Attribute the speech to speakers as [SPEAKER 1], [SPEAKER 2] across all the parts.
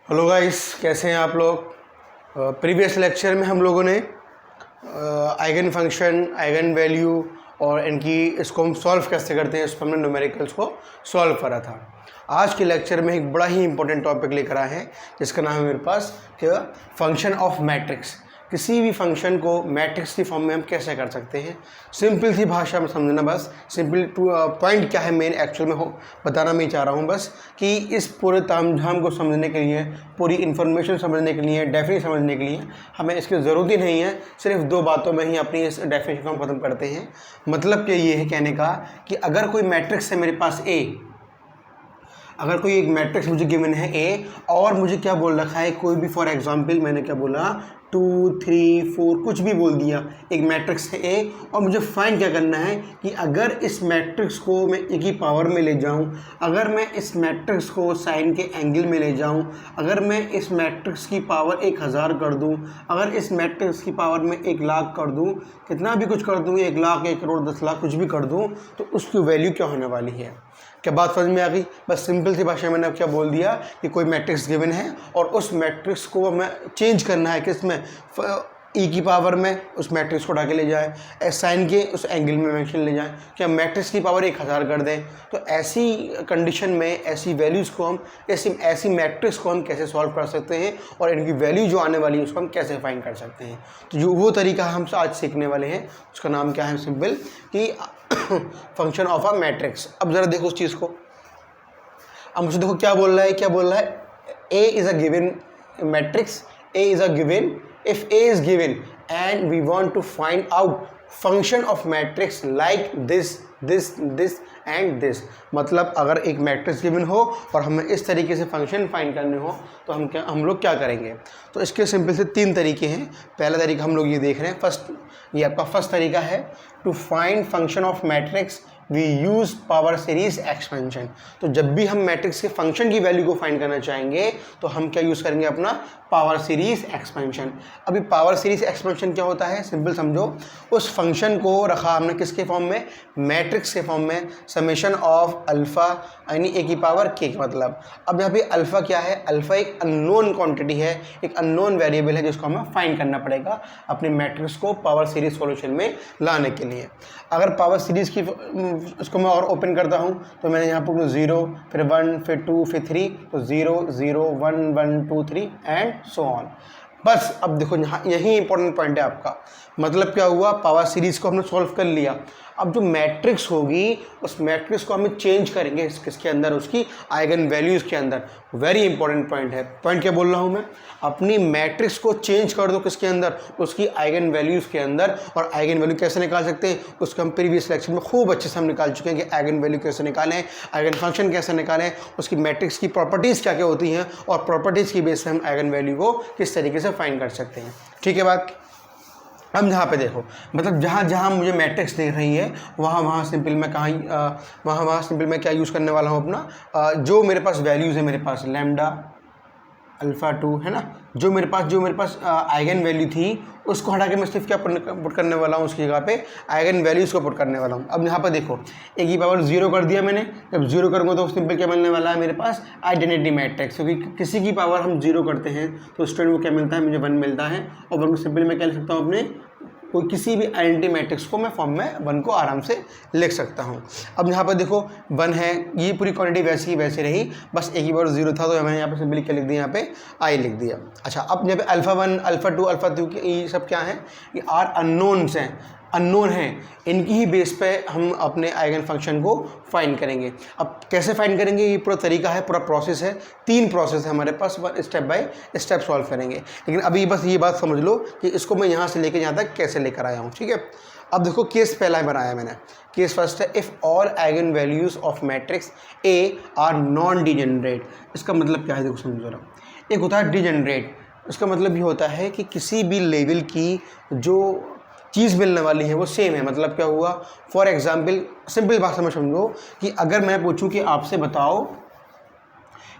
[SPEAKER 1] Hello guys, कैसे हैं आप लोग। प्रीवियस लेक्चर में हम लोगों ने आइगन फंक्शन, आइगन वैल्यू और इसको हम सॉल्व कैसे करते हैं, इस पर हमने न्यूमेरिकल्स को सॉल्व करा था। आज के लेक्चर में एक बड़ा ही इंपॉर्टेंट टॉपिक लेकर आए हैं जिसका नाम है मेरे पास क्या, फंक्शन ऑफ मैट्रिक्स। किसी भी फंक्शन को मैट्रिक्स की फॉर्म में हम कैसे कर सकते हैं, सिंपल सी भाषा में समझना। बस सिंपल पॉइंट क्या है मेन एक्चुअल में बताना मैं चाह रहा हूँ बस कि इस पूरे तामझाम को समझने के लिए, पूरी इन्फॉर्मेशन समझने के लिए, डेफिनेशन समझने के लिए हमें इसकी ज़रूरत ही नहीं है। सिर्फ दो बातों में ही अपनी इस डेफिनेशन को हम ख़त्म करते हैं। मतलब कि ये है कहने का कि अगर कोई मैट्रिक्स है मेरे पास ए, अगर कोई एक मैट्रिक्स मुझे गिवन है ए और मुझे क्या बोल रखा है, कोई भी फॉर एग्जांपल मैंने क्या बोला 2, 3, 4 कुछ भी बोल दिया, एक मैट्रिक्स है ए और मुझे फाइंड क्या करना है कि अगर इस मैट्रिक्स को मैं ए की पावर में ले जाऊं, अगर मैं इस मैट्रिक्स को साइन के एंगल में ले जाऊं, अगर मैं इस मैट्रिक्स की पावर 1000 कर दूं, अगर इस मैट्रिक्स की पावर में 1 लाख कर दूं, कितना भी कुछ कर दूं, 1 लाख, 1 करोड़, 10 लाख कुछ भी कर दूं, तो उसकी वैल्यू क्या होने वाली है। क्या बात समझ में आ गई। बस सिंपल सी भाषा में मैंने क्या बोल दिया कि कोई मैट्रिक्स गिवन है और उस मैट्रिक्स को हमें चेंज करना है, किस में, ई की पावर में उस मैट्रिक्स को उठा के ले जाए, एस साइन के उस एंगल में मेंशन ले जाए, क्या मैट्रिक्स की पावर 1000 कर दें। तो ऐसी कंडीशन में ऐसी वैल्यूज़ को हम, ऐसी मैट्रिक्स को हम कैसे सॉल्व कर सकते हैं और इनकी वैल्यू जो आने वाली है उसको हम कैसे फाइंड कर सकते हैं। तो जो वो तरीका हम आज सीखने वाले हैं उसका नाम क्या है, सिंपल कि फंक्शन ऑफ अ मैट्रिक्स। अब ज़रा देखो उस चीज़ को। अब मुझे देखो क्या बोल रहा है, A is a given matrix, A is a given, if A is given and we want to find out function of matrix like this and this, मतलब अगर एक मैट्रिक्स गिवन हो और हमें इस तरीके से फंक्शन फाइंड करने हो तो हम लोग क्या करेंगे। तो इसके सिंपल से 3 तरीके हैं। पहला तरीका हम लोग ये देख रहे हैं, ये आपका फर्स्ट तरीका है, to find function of matrix we use power series expansion. तो जब भी हम मैट्रिक्स के फंक्शन की वैल्यू को फाइंड करना चाहेंगे तो हम क्या यूज़ करेंगे, अपना पावर सीरीज एक्सपेंशन। अभी पावर सीरीज एक्सपेंशन क्या होता है, सिंपल समझो, उस फंक्शन को रखा हमने किसके फॉर्म में, मैट्रिक्स के फॉर्म में, समेशन ऑफ अल्फ़ा यानी ए की पावर के का मतलब। अब यहाँ पे अल्फ़ा क्या है, अल्फ़ा एक अननोन क्वांटिटी है, एक अननोन वेरिएबल है जिसको हमें फाइंड करना पड़ेगा अपने मैट्रिक्स को पावर सीरीज सॉल्यूशन में लाने के लिए। अगर पावर सीरीज की उसको मैं और ओपन करता हूँ तो मैंने यहाँ पर 0, फिर 1, फिर 2, फिर 3, तो 0, 0, 1, 1, 2, 3 एंड सो ऑन। बस अब देखो यहाँ यही इंपॉर्टेंट पॉइंट है आपका। मतलब क्या हुआ, पावर सीरीज को हमने सॉल्व कर लिया। अब जो मैट्रिक्स होगी उस मैट्रिक्स को हमें चेंज करेंगे किसके अंदर, उसकी आइगन वैल्यूज़ के अंदर। वेरी इंपॉर्टेंट पॉइंट है। पॉइंट क्या बोल रहा हूँ मैं, अपनी मैट्रिक्स को चेंज कर दो किसके अंदर, उसकी आइगन वैल्यूज़ के अंदर। और आइगन वैल्यू कैसे निकाल सकते हैं उसको हम प्रीवियस लेक्चर में खूब अच्छे से हम निकाल चुके हैं कि आइगन वैल्यू कैसे निकालें, आइगन फंक्शन कैसे निकालें, उसकी मैट्रिक्स की प्रॉपर्टीज़ क्या क्या होती हैं और प्रॉपर्टीज़ की बेस पर हम आइगन वैल्यू को किस तरीके से फाइंड कर सकते हैं। ठीक है बात। अब यहाँ पे देखो, मतलब जहाँ जहाँ मुझे मैट्रिक्स दिख रही है वहाँ सिंपल मैं वहाँ सिंपल मैं क्या यूज़ करने वाला हूँ, अपना जो मेरे पास वैल्यूज़ है, मेरे पास लैम्डा अल्फ़ा 2 है ना, जो मेरे पास आइगन वैल्यू थी उसको हटा के मैं सिर्फ क्या पुट करने वाला हूँ, उसकी जगह पे आइगन वैल्यूज़ को पुट करने वाला हूँ। अब यहाँ पर देखो, ए की पावर 0 कर दिया मैंने। जब 0 करूँगा तो सिंपल क्या मिलने वाला है मेरे पास, आइडेंटिटी मैट्रिक्स। क्योंकि किसी की पावर हम 0 करते हैं तो स्टूडेंट को क्या मिलता है, मुझे 1 मिलता है। और 1 को सिंपल मैं क्या लिख सकता हूँ, अपने कोई किसी भी आइडेंटिटी मैट्रिक्स को मैं फॉर्म में 1 को आराम से लिख सकता हूँ। अब यहाँ पर देखो 1 है, ये पूरी क्वांटिटी वैसी ही वैसी रही, बस ए की पावर 0 था तो मैंने यहाँ पे सिंपली क्या लिख दिया, यहाँ पे आई लिख दिया। अच्छा, अब यहाँ पे अल्फ़ा 1, अल्फ़ा 2, अल्फ़ा 3 ये सब क्या है, ये आर अननोन्स हैं, अननोन हैं। इनकी ही बेस पे हम अपने आइगन फंक्शन को फाइंड करेंगे। अब कैसे फाइंड करेंगे, ये पूरा तरीका है, पूरा प्रोसेस है, 3 प्रोसेस है हमारे पास, स्टेप बाय स्टेप सॉल्व करेंगे। लेकिन अभी बस ये बात समझ लो कि इसको मैं यहाँ से लेकर यहाँ तक कैसे लेकर आया हूँ। ठीक है। अब देखो केस पहला बनाया मैंने, केस फर्स्ट है, if all eigen values of matrix A R non degenerate. इसका मतलब क्या है, देखो समझो जरा। एक होता है डिजेनरेट, इसका मतलब ये होता है कि किसी भी लेवल की जो चीज़ मिलने वाली है वो सेम है। मतलब क्या हुआ, फॉर एग्जाम्पल सिंपल भाषा में समझो कि अगर मैं पूछूं कि आपसे बताओ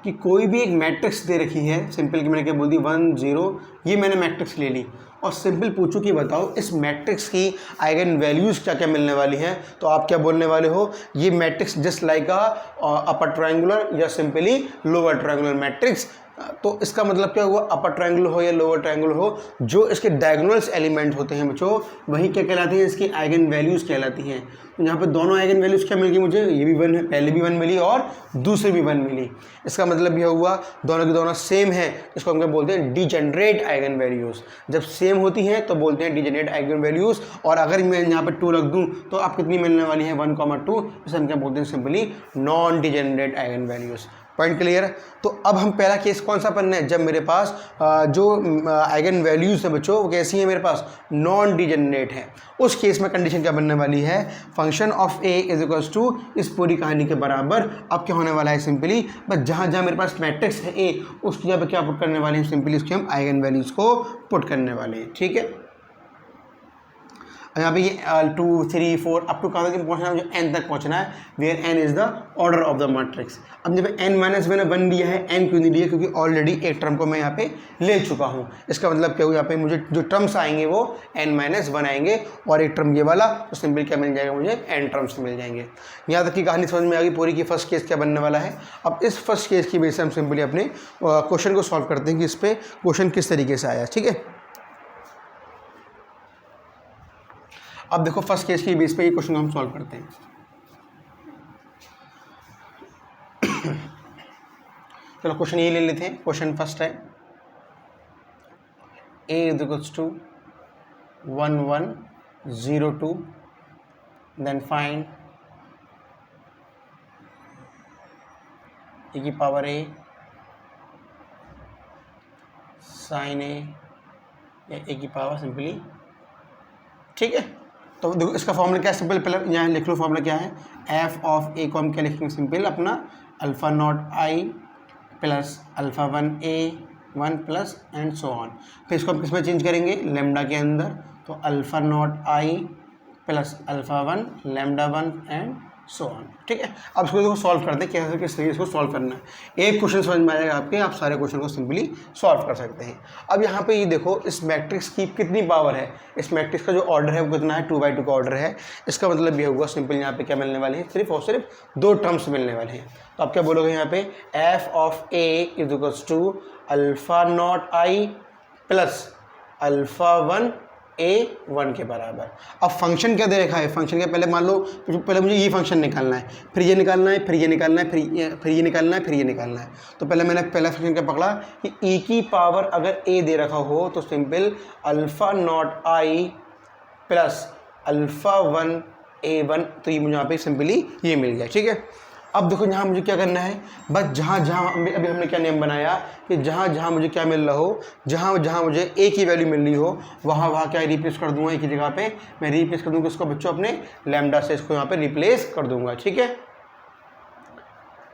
[SPEAKER 1] कि कोई भी एक मैट्रिक्स दे रखी है, सिंपल कि मैंने क्या बोल दी 1, 0, ये मैंने मैट्रिक्स ले ली और सिंपल पूछूं कि बताओ इस मैट्रिक्स की आइगन वैल्यूज़ क्या क्या मिलने वाली हैं, तो आप क्या बोलने वाले हो, ये matrix just like upper triangular या सिंपली लोअर ट्रायंगुलर मैट्रिक्स तो इसका मतलब क्या हुआ, अपर ट्रायंगल हो या लोअर ट्रायंगल हो, जो इसके डायगोनल्स एलिमेंट होते हैं बच्चों वही क्या कहलाती हैं, इसकी आइगन वैल्यूज़ कहलाती हैं। तो यहाँ पे दोनों आइगन वैल्यूज़ क्या मिल गई मुझे, ये भी 1 है, पहले भी 1 मिली और दूसरी भी 1 मिली। इसका मतलब यह हुआ दोनों की दोनों सेम है, इसको हम क्या बोलते हैं, डिजेनरेट आइगन वैल्यूज़। जब सेम होती हैं तो बोलते हैं डिजेनरेट आइगन वैल्यूज़। और अगर मैं यहाँ पर 2 रख दूँ तो आप कितनी मिलने वाली है, 1,2, इसे हम क्या बोलते हैं, simply non degenerate eigen values. Point clear है। तो अब हम पहला केस कौन सा पढ़ना है, जब मेरे पास जो आइगन वैल्यूज़ है बच्चों वो कैसी है, मेरे पास नॉन डिजेनरेट है। उस केस में कंडीशन क्या बनने वाली है, function of A is equals to इस पूरी कहानी के बराबर। अब क्या होने वाला है, सिंपली बस जहाँ जहाँ मेरे पास मैट्रिक्स है ए उसकी जगह पे क्या पुट करने वाले हैं, सिंपली उसके हम आइगन वैल्यूज़ को पुट करने वाले हैं। ठीक है, यहाँ पे ये 2 3 4 अप टू कहाँ तक पहुँचना है, मुझे n तक पहुँचना है, where n is the order of the matrix. अब जब n माइनस मैंने 1 लिया है, n क्यों नहीं लिया, क्योंकि ऑलरेडी एक टर्म को मैं यहाँ पे ले चुका हूँ। इसका मतलब क्या हुआ, यहाँ पे मुझे जो टर्म्स आएंगे वो n-1 आएंगे और एक टर्म ये वाला, तो सिंपली क्या मिल जाएगा, मुझे n टर्म्स मिल जाएंगे। यहाँ तक की कहानी समझ में आ गई पूरी की। फर्स्ट केस क्या बनने वाला है, अब इस फर्स्ट केस की बेस से हम सिंपली अपने क्वेश्चन को सॉल्व करते हैं कि इस पर क्वेश्चन किस तरीके से आया। ठीक है, अब देखो फर्स्ट केस की बेस पे ये क्वेश्चन हम सॉल्व करते हैं। चलो क्वेश्चन ये ले लेते हैं। क्वेश्चन फर्स्ट है a is equals to 1 1 0 2 then find e की पावर a साइन a या a की पावर सिंपली। ठीक है, तो देखो इसका फॉर्मूला क्या है, सिंपल पहले यहाँ लिख लो। फॉर्मूला क्या है, एफ ऑफ ए को हम क्या लिखेंगे, सिंपल अपना alpha not I plus alpha 1 A 1 plus and so on. फिर इसको हम किस में चेंज करेंगे, लेमडा के अंदर, तो alpha not I plus alpha 1 lambda 1 and so on. ठीक है, अब इसको देखो सॉल्व करते हैं कैसे, किस तरीके से इसको सॉल्व करना है। एक क्वेश्चन समझ में आएगा आपके, आप सारे क्वेश्चन को सिंपली सॉल्व कर सकते हैं। अब यहाँ पे ये देखो इस मैट्रिक्स की कितनी पावर है, इस मैट्रिक्स का जो ऑर्डर है वो कितना है, 2/2 का ऑर्डर है। इसका मतलब ये होगा सिंपल यहाँ पे क्या मिलने वाले हैं, सिर्फ और सिर्फ 2 टर्म्स मिलने वाले हैं। तो आप क्या बोलोगे यहाँ पे, F of A is equals to alpha not I plus alpha 1 a1 के बराबर। अब फंक्शन क्या दे रखा है, फंक्शन क्या, पहले मान लो पहले मुझे ये फंक्शन निकालना है, फिर ये निकालना है, फिर ये निकालना है, फिर ये निकालना है, फिर ये निकालना है। तो पहले मैंने पहला फंक्शन क्या पकड़ा कि e की पावर अगर a दे रखा हो तो simple alpha not I plus alpha 1 a1, तो ये मुझे यहाँ पे सिंपली ये मिल गया। ठीक है, अब देखो यहाँ मुझे क्या करना है, बस जहाँ जहाँ अभी हमने क्या नियम बनाया कि जहाँ जहाँ मुझे क्या मिल रहा हो, जहाँ जहाँ मुझे ए की वैल्यू मिल रही हो वहाँ वहाँ क्या रिप्लेस कर दूंगा, एक ही जगह पे मैं रिप्लेस कर दूंगा इसको बच्चों अपने लैम्डा से, इसको यहाँ पे रिप्लेस कर दूंगा। ठीक है,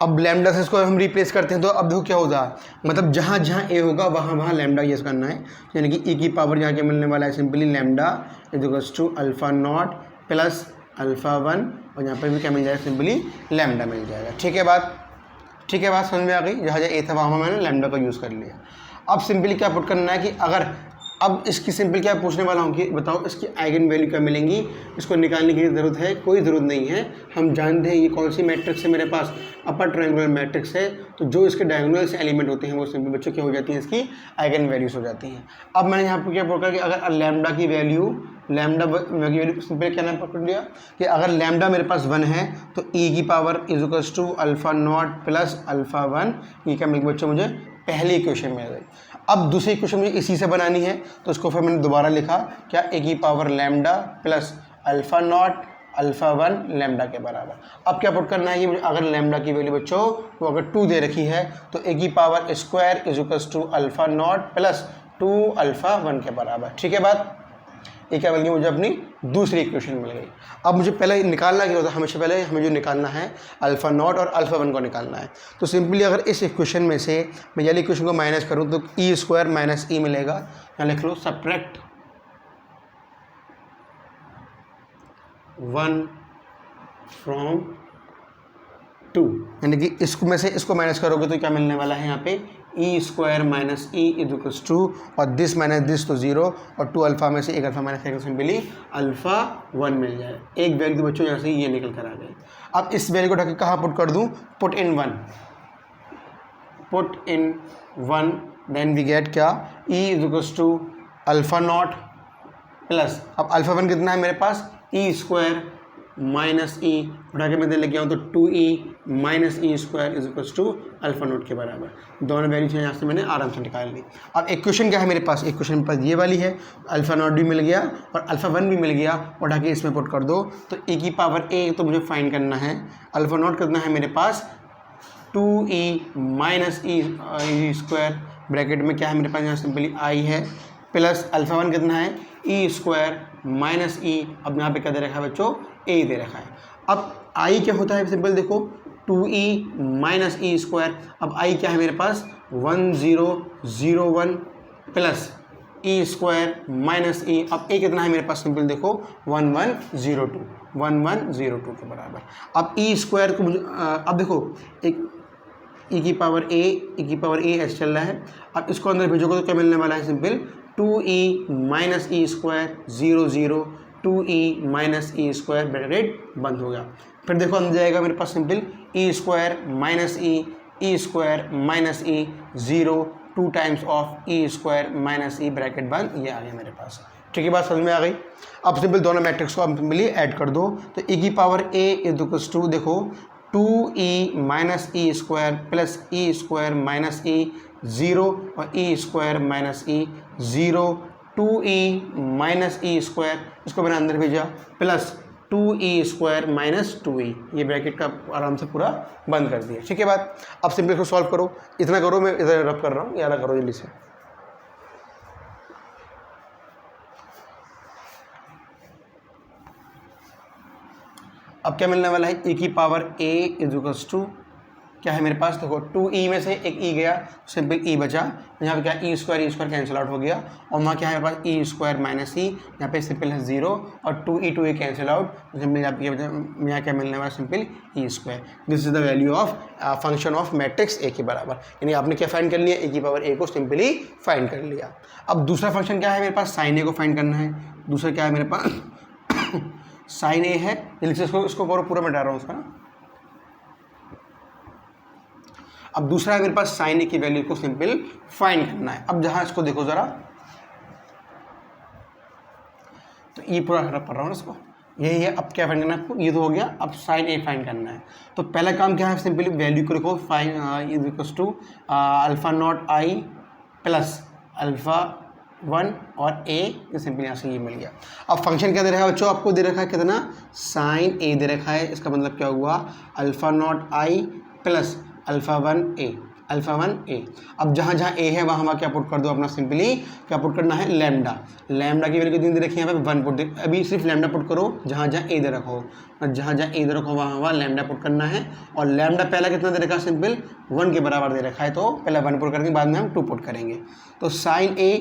[SPEAKER 1] अब लैम्डा से इसको हम रिप्लेस करते हैं तो अब देखो क्या होगा, मतलब जहाँ जहाँ ए होगा वहाँ वहाँ लैम्डा यूज़ करना है। यानी कि ई की पावर यहाँ के मिलने वाला है simply lambda is equals to alpha not plus alpha 1 और यहाँ पर भी क्या मिल जाएगा, सिंपली लैम्डा मिल जाएगा। ठीक है बात, ठीक है बात समझ में आ गई। जहाँ जहाँ ए था वहाँ मैंने लैम्डा का यूज़ कर लिया। अब सिंपली क्या पुट करना है कि अगर अब इसकी सिंपल क्या पूछने वाला हूँ कि बताओ इसकी आइगन वैल्यू क्या मिलेंगी, इसको निकालने की ज़रूरत है, कोई ज़रूरत नहीं है। हम जानते हैं ये कौन सी मैट्रिक्स है, मेरे पास अपर ट्रायंगुलर मैट्रिक्स है, तो जो इसके डायगोनल से एलिमेंट होते हैं वो सिंपल बच्चों क्या हो जाती हैं, इसकी आइगन वैल्यूज़ हो जाती हैं। अब मैंने यहाँ पर क्या बोला कि अगर लैम्डा की वैल्यू सिंपल क्या नाम पकड़ लिया कि अगर लैम्डा मेरे पास 1 है तो e की power is equals to alpha not plus alpha 1, ये क्या मिल बच्चों मुझे पहली इक्वेशन मिल गई। अब दूसरी इक्वेशन मुझे इसी से बनानी है तो इसको फिर मैंने दोबारा लिखा क्या, ए की power lambda plus alpha not alpha 1 lambda के बराबर। अब क्या पुट करना है कि मुझे अगर लैम्डा की वैल्यू बच्चों वो अगर 2 दे रखी है तो ए की power square is equals to alpha not plus 2 alpha 1 के बराबर। ठीक है बात, ये क्या मिल गई मुझे, अपनी दूसरी इक्वेशन मिल गई। अब मुझे पहले निकालना क्या होता है, हमेशा पहले हमें जो निकालना है अल्फ़ा नॉट और अल्फ़ा 1 को निकालना है। तो सिंपली अगर इस इक्वेशन में से मैं ये इक्वेशन को माइनस करूँ तो ई स्क्वायर माइनस ई मिलेगा। यहाँ लिख लो सब्ट्रैक्ट 1 फ्रॉम 2, यानी कि इसको में से इसको माइनस करोगे तो क्या मिलने वाला है यहाँ पे e square minus e is equals to, और दिस माइनस दिस तो 0 और 2 अल्फ़ा में से एक अल्फ़ा माइनस एक सिंपली अल्फ़ा 1 मिल जाए। एक वैल्यू बच्चों यहाँ से ये निकल कर आ गए। अब इस वैल्यू को ढक के कहाँ पुट कर दूँ, put in 1, put in 1, then we get क्या, e is equals to alpha not plus, अब अल्फ़ा 1 कितना है मेरे पास, ई स्क्वायर माइनस ई, उठा के मैं इधर लेके आऊँ तो 2e minus E square is equals to alpha not के बराबर। दोनों वैल्यूज यहाँ से मैंने आराम से निकाल ली। अब इक्वेशन क्या है मेरे पास, इक्वेशन मेरे पास ये वाली है, अल्फ़ा नॉट भी मिल गया और अल्फ़ा 1 भी मिल गया, उठा के इसमें पुट कर दो तो e की पावर a तो मुझे फाइंड करना है, अल्फ़ा नॉट कितना है मेरे पास 2e माइनस ई स्क्वायर, ब्रैकेट में क्या है मेरे पास यहाँ सिंपली i है, प्लस अल्फ़ा 1 कितना है ई स्क्वायर माइनस ई, अब यहाँ पे क्या दे रखा है बच्चों, ए दे रखा है। अब आई क्या होता है सिंपल देखो, 2e माइनस ई स्क्वायर, अब आई क्या है मेरे पास 1001 प्लस ई स्क्वायर माइनस ई, अब ए कितना है मेरे पास सिंपल देखो 1102 के बराबर। अब ई स्क्वायर को मुझे अब देखो एक ई की पावर ए ऐसे चल रहा है, अब इसको अंदर भेजोगे तो क्या मिलने वाला है सिंपल 2e माइनस ई स्क्वायर 00 2e माइनस ई स्क्वायर, ब्रैकेट बंद हो गया। फिर देखो अंदर जाएगा मेरे पास simple e square minus E square minus E 0 2 times of e square minus e, bracket बंद, ये आ गया मेरे पास। ठीक है, बात समझ में आ गई। अब सिंपल दोनों मैट्रिक्स को आप सिंपली ऐड कर दो तो ई की power a is equals to देखो 2e माइनस ई square plus E square minus ई 0 और ई स्क्वायर माइनस ई 0 2e माइनस ई स्क्वायर, इसको मैंने अंदर भेजा plus 2e square minus 2e, ये ब्रैकेट का आराम से पूरा बंद कर दिया। ठीक है बात। अब सिंपल इसको सॉल्व करो, इतना करो, मैं इधर रब कर रहा हूँ, ये अलग करो जल्दी से। अब क्या मिलने वाला है, e की power a is equals to क्या है मेरे पास देखो 2e में से एक e गया, सिंपल e बचा, यहाँ पे क्या ई स्क्वायर कैंसिल आउट हो गया, और वहाँ क्या है मेरे पास ई स्क्वायर माइनस ई, यहाँ पे सिंपल है 0 और 2e कैंसिल आउट, सिंपल यहाँ क्या मिलने वाला simple e square. This is the value of function of matrix a के बराबर, यानी आपने क्या फाइंड कर लिया, a की पावर a को सिंपली फाइंड कर लिया। अब दूसरा फंक्शन क्या है मेरे पास, साइन a को फाइंड करना है। दूसरा क्या है मेरे पास साइन a है, इसको करो पूरा, मिटा रहा हूँ उसका ना। अब दूसरा है मेरे पास साइन ए की वैल्यू को सिंपल फाइंड करना है। अब जहां इसको देखो जरा, तो ये पूरा पढ़ रहा हूँ इसको, यही है। अब क्या फाइंड करना है आपको, ये तो हो गया, अब साइन ए फाइंड करना है। तो पहला काम क्या है, सिंपली वैल्यू को लिखो, fine is equals to alpha not I plus alpha 1 और a, ये सिंपल यहाँ से ये मिल गया। अब फंक्शन क्या दे रखा है बच्चों, आपको दे रखा है कितना, साइन a दे रखा है, इसका मतलब क्या हुआ alpha not I plus alpha 1 a। अब जहाँ जहाँ a है वहाँ क्या पुट कर दो अपना, सिंपली क्या पुट करना है, लैम्डा की वैल्यू कितनी दे रखी है यहाँ पे 1 पुट दे, अभी सिर्फ लैम्डा पुट करो जहाँ जहाँ a दे रखो, जहाँ जहाँ a दे रखो वहाँ लैम्डा पुट करना है। और लैम्डा पहला कितना दे रखा है, सिंपल 1 के बराबर दे रखा है, तो पहले 1 पुट करके बाद में हम 2 पुट करेंगे। तो साइन a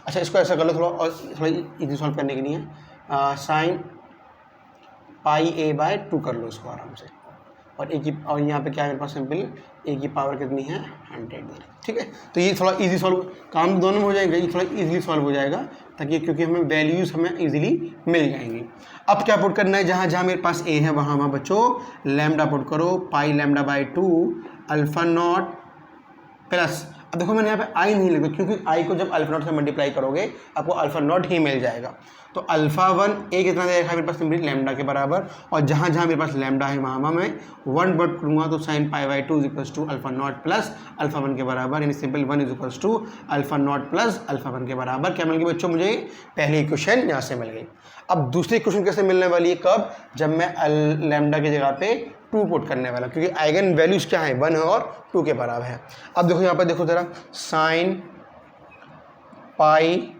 [SPEAKER 1] अच्छा इसको ऐसा कर लो थोड़ा, और थोड़ा इजी सॉल्व करने के लिए साइन पाई a बाय 2 कर लो इसको आराम से, और और यहाँ पे क्या है मेरे पास सिंपल a की पावर कितनी है 100। ठीक है, तो ये थोड़ा इजी सॉल्व, काम दोनों में हो जाएगा, ये थोड़ा इजीली सॉल्व हो जाएगा, ताकि क्योंकि हमें वैल्यूज हमें इजीली मिल जाएंगी। अब क्या पुट करना है, जहाँ जहाँ मेरे पास a है वहाँ बच्चों लैम्डा पुट करो, pi lambda by 2 alpha not plus, अब देखो मैंने यहाँ पे आई नहीं लिखा, क्योंकि आई को जब अल्फा नॉट से मल्टीप्लाई करोगे आपको अल्फा नॉट ही मिल जाएगा। तो अल्फा 1 a कितना दे रखा है मेरे पास, सिंपली लैम्डा के बराबर, और जहाँ जहाँ मेरे पास लैम्डा है वहाँ मैं 1 बट करूँगा, तो sine pi by 2 is equals to alpha not plus alpha 1 के बराबर, यानी simple 1 is equals to alpha not plus alpha 1 के बराबर। क्या मिल गई बच्चों, मुझे पहली इक्वेशन यहाँ से मिल गई। अब दूसरी इक्वेशन कैसे मिलने वाली है, कब, जब मैं लैम्डा की जगह पे 2 पुट करने वाला, क्योंकि आइगन वैल्यूज क्या है 1 और 2 के बराबर है। अब देखो यहाँ पर देखो जरा, साइन पाई,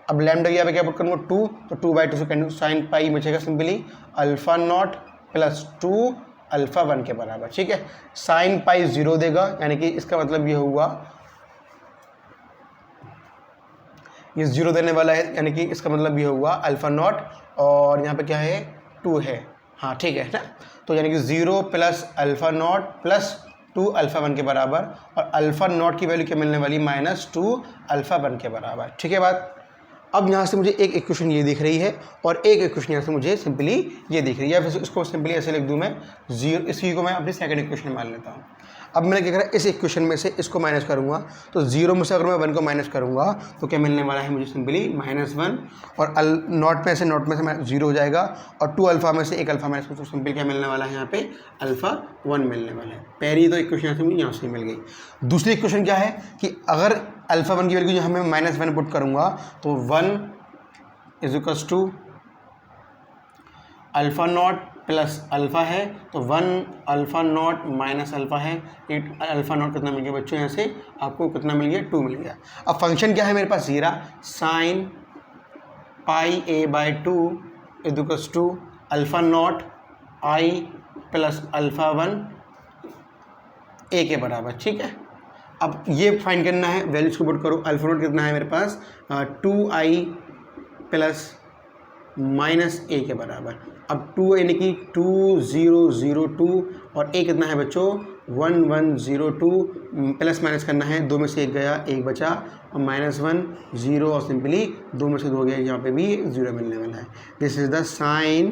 [SPEAKER 1] अब लैम्डा की यहाँ पे क्या पुट करूँगा 2, तो 2 बाई 2 से कैंसिल, साइन पाई बचेगा simply alpha not plus 2 alpha 1 के बराबर। ठीक है, साइन पाई 0 देगा, यानी कि इसका मतलब ये हुआ ये 0 देने वाला है, यानी कि इसका मतलब ये हुआ अल्फा नॉट, और यहाँ पे क्या है 2 है, हाँ ठीक है ना। तो यानी कि 0 plus alpha not plus 2 alpha 1 के बराबर, और अल्फा नॉट की वैल्यू क्या मिलने वाली -2 अल्फा 1 के बराबर। ठीक है बात। अब यहाँ से मुझे एक इक्वेशन ये दिख रही है, और एक इक्वेशन यहाँ से मुझे सिंपली ये दिख रही है, या फिर इसको सिंपली ऐसे लिख दूँ मैं 0, इसी को मैं अपनी सेकंड इक्वेशन मान लेता हूँ। अब मैंने क्या करा, इस इक्वेशन में से इसको माइनस करूँगा, तो 0 में से अगर मैं 1 को माइनस करूँगा तो क्या मिलने वाला है मुझे सिंपली -1, और नॉट में से 0 हो जाएगा, और 2 अल्फ़ा में से 1 अल्फ़ा माइनस, तो सिंपल क्या मिलने वाला है यहाँ पे अल्फ़ा 1 मिलने वाला है। पहली तो इक्वेशन से मुझे यहाँ से मिल गई। दूसरी इक्वेशन क्या है कि अगर अल्फ़ा 1 की वैल्यू यहाँ मैं -1 पुट करूँगा तो 1 = अल्फ़ा नॉट प्लस अल्फ़ा है, तो 1 अल्फ़ा नॉट माइनस अल्फ़ा है, 8 अल्फ़ा नॉट कितना मिल गया बच्चों, यहाँ से आपको कितना मिल गया, 2 मिल गया। अब फंक्शन क्या है मेरे पास, जीरा sine pi a/2 = alpha not i plus alpha 1 a के बराबर, ठीक है। अब ये फाइंड करना है, वैल्यूज को पुट करो। अल्फ़ा नॉट कितना है मेरे पास 2i प्लस माइनस a के बराबर। अब 2 यानी कि 2002, और a कितना है बच्चों 1102, प्लस माइनस करना है, 2 में से 1 गया, 1 बचा, और -1 0, और सिंपली 2 में से 2 गया, यहाँ पे भी 0 मिलने वाला है। This is the sine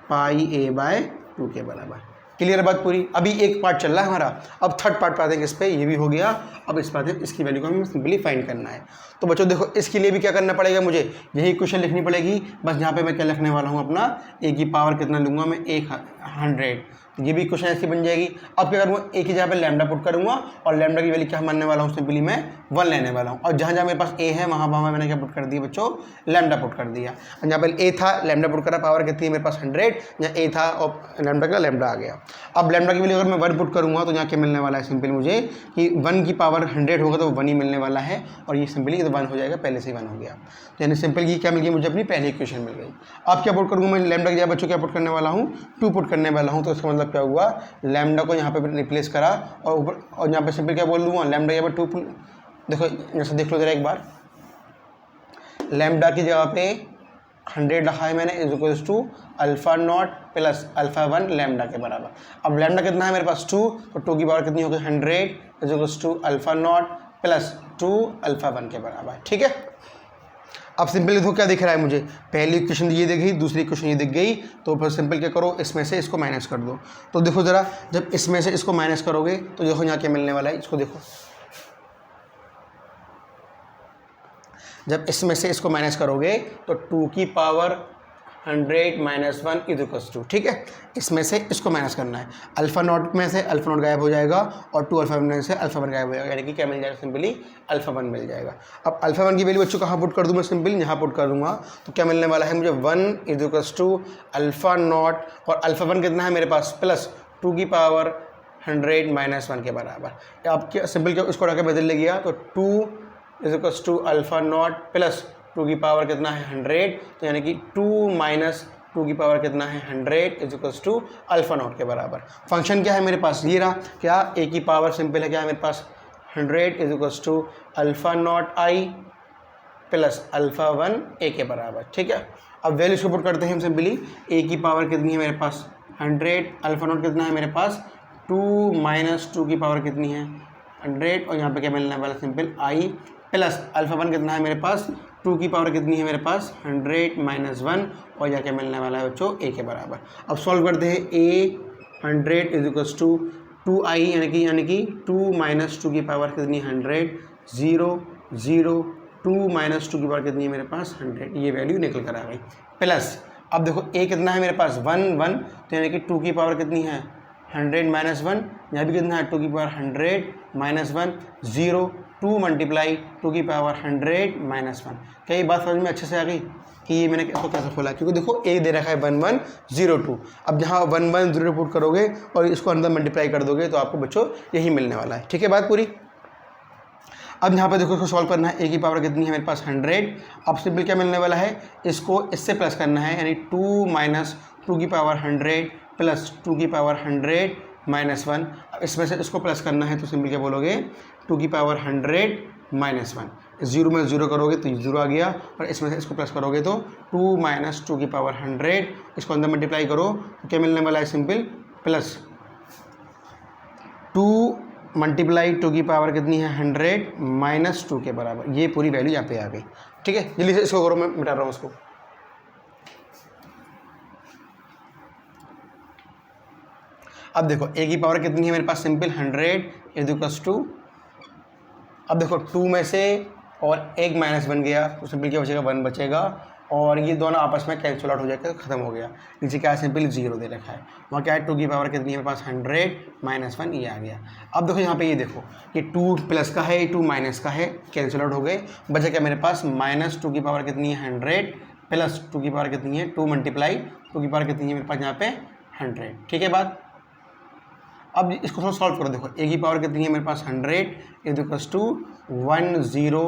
[SPEAKER 1] pi a/2 के बराबर। क्लियर बात पूरी। अभी एक पार्ट चल रहा है हमारा, अब थर्ड पार्ट पे आते हैं इस पे, ये भी हो गया। अब इस बात इसकी वैल्यू को हमें सिंपली फाइंड करना है। तो बच्चों देखो, इसके लिए भी क्या करना पड़ेगा, मुझे यही इक्वेशन लिखनी पड़ेगी, बस यहाँ पे मैं क्या लिखने वाला हूँ, अपना a की पावर कितना लूँगा मैं 100, ये भी इक्वेशन ऐसी बन जाएगी। अब क्या करूँगा, a की जगह पे लैम्डा पुट करूँगा, और लैम्डा की वैल्यू क्या मानने वाला हूँ, सिंपली मैं 1 लेने वाला हूँ, और जहाँ जहाँ मेरे पास a है वहाँ मैंने क्या पुट कर दिया बच्चों, लैम्डा पुट कर दिया। जहाँ पर a था लैम्डा पुट करा, पावर कितनी है मेरे पास 100, जहाँ a था और लैम्डा का लैम्डा आ गया। अब लैम्डा की वैल्यू अगर मैं 1 पुट करूँगा तो यहाँ क्या मिलने वाला है, सिंपल मुझे कि 1 की पावर 100 होगा तो वो 1 ही मिलने वाला है, और ये सिंपली तो 1 हो जाएगा, पहले से ही 1 हो गया। तो यानी सिंपल ये क्या मिल गई मुझे, अपनी पहली इक्वेशन मिल गई। अब क्या पुट करूँगा मैं, लैम्डा की जगह बच्चों क्या पुट करने वाला हूँ, 2 पुट करने वाला हूँ। तो इसका मतलब क्या हुआ, लैम्डा को यहाँ पे रिप्लेस करा, और ऊपर और यहाँ पे सिंपल क्या बोल दूँगा, लैम्डा यहाँ पर 2, देखो जैसे देख लो जरा एक बार, लैम्डा की जगह पे 100 रखा है मैंने, = alpha not plus alpha 1 lambda के बराबर। अब लैम्डा कितना है मेरे पास 2, तो 2 की पावर कितनी होगी 100 = अल्फ़ा नॉट प्लस 2 अल्फ़ा 1 के बराबर, ठीक है। अब सिंपल देखो क्या दिख रहा है मुझे, पहली इक्वेशन ये दिख गई, दूसरी इक्वेशन ये दिख गई, तो फिर सिंपल क्या करो, इसमें से इसको माइनस कर दो। तो देखो ज़रा, जब इसमें से इसको माइनस करोगे तो देखो यहाँ क्या मिलने वाला है, इसको देखो, जब इसमें से इसको माइनस करोगे तो 2 की पावर 100 - 1 = ठीक है। इसमें से इसको माइनस करना है, अल्फ़ा नॉट में से अल्फ़ा नॉट गायब हो जाएगा, और 2 अल्फ़ा 1 में से अल्फ़ा 1 गायब हो जाएगा, यानी कि क्या मिल जाएगा, सिंपली अल्फ़ा 1 मिल जाएगा। अब अल्फ़ा 1 की वैल्यू बच्चों कहाँ पुट कर दूँ मैं, सिंपली यहाँ पुट कर दूँगा, तो क्या मिलने वाला है मुझे 1 = अल्फ़ा नॉट, और अल्फ़ा 1 कितना है मेरे पास प्लस 2 की पावर 100 - 1 के बराबर। अब क्या सिंपल क्या इसको रख बदल ले गया, तो 2 = अल्फ़ा नॉट प्लस 2 की पावर कितना है 100, तो यानी कि 2 माइनस 2 की पावर कितना है 100 = अल्फ़ा नॉट के बराबर। फंक्शन क्या है मेरे पास, ये रहा, क्या a की पावर सिंपल है, क्या है मेरे पास 100 = alpha not i plus alpha 1 a के बराबर, ठीक है। अब वैल्यूज को पुट करते हैं हम सिंपली, a की पावर कितनी है मेरे पास 100, अल्फ़ा नॉट कितना है मेरे पास 2 माइनस 2 की पावर कितनी है 100, और यहाँ पे क्या मिलने वाला सिंपल i प्लस अल्फ़ा 1 कितना है मेरे पास 2 की पावर कितनी है मेरे पास 100 - 1, और यहाँ क्या मिलने वाला है बच्चों a के बराबर। अब सॉल्व करते हैं, a 100 = 2i, यानी कि 2 माइनस 2 की पावर कितनी 100, 0 0 2 माइनस 2 की पावर कितनी है मेरे पास 100, ये वैल्यू निकल कर आ गई। प्लस अब देखो a कितना है मेरे पास 1 1, तो यानी कि 2 की पावर कितनी है 100 - 1, यहाँ भी कितना है 2 की पावर 100 - 1, 0 2 मल्टीप्लाई 2 की पावर 100 - 1। क्या ये बात समझ में अच्छे से आ गई कि ये मैंने इसको कैसे खोला, क्योंकि देखो a दे रखा है 1102, अब जहाँ 1102 पुट करोगे और इसको अंदर मल्टीप्लाई कर दोगे तो आपको बच्चों यही मिलने वाला है, ठीक है बात पूरी। अब यहाँ पे देखो इसको सॉल्व करना है, a की पावर कितनी है मेरे पास 100, अब सिंपल क्या मिलने वाला है, इसको इससे प्लस करना है, यानी 2 माइनस 2 की पावर 100 प्लस 2 की पावर 100 - 1। अब इसमें से इसको प्लस करना है तो सिंपल क्या बोलोगे 2 की पावर 100 - 1, 0 में 0 करोगे तो 0 आ गया, और इसमें से इसको प्लस करोगे तो 2 माइनस 2 की पावर 100, इसको अंदर मल्टीप्लाई करो तो क्या मिलने वाला है सिंपल प्लस 2 मल्टीप्लाई 2 की पावर कितनी है 100 - 2 के बराबर। ये पूरी वैल्यू यहाँ पे आ गई, ठीक है। जल्दी से इसको करो, मैं मिटा रहा हूँ उसको। अब देखो a की पावर कितनी है मेरे पास सिंपल 100, इक्वल्स टू, अब देखो 2 में से और एक माइनस बन गया तो सिंपल क्या बचेगा, 1 बचेगा, और ये दोनों आपस में कैंसिल आउट हो जाएगा, खत्म हो गया। नीचे क्या है, सिंपल 0 दे रखा है। वहाँ क्या है, 2 की पावर कितनी है मेरे पास, 100 - 1, ये आ गया। अब देखो यहाँ पे ये देखो, ये 2 प्लस का है, ये 2 माइनस का है, कैंसिल आउट हो गए। बचा क्या मेरे पास, -2 की पावर कितनी है 100 प्लस 2 की पावर कितनी है 2 मल्टीप्लाई 2 की पावर कितनी है मेरे पास यहाँ पे 100। ठीक है बात। अब इसको थोड़ा सॉल्व करो, देखो a की पावर कितनी है मेरे पास 100 इक्वल्स टू 10,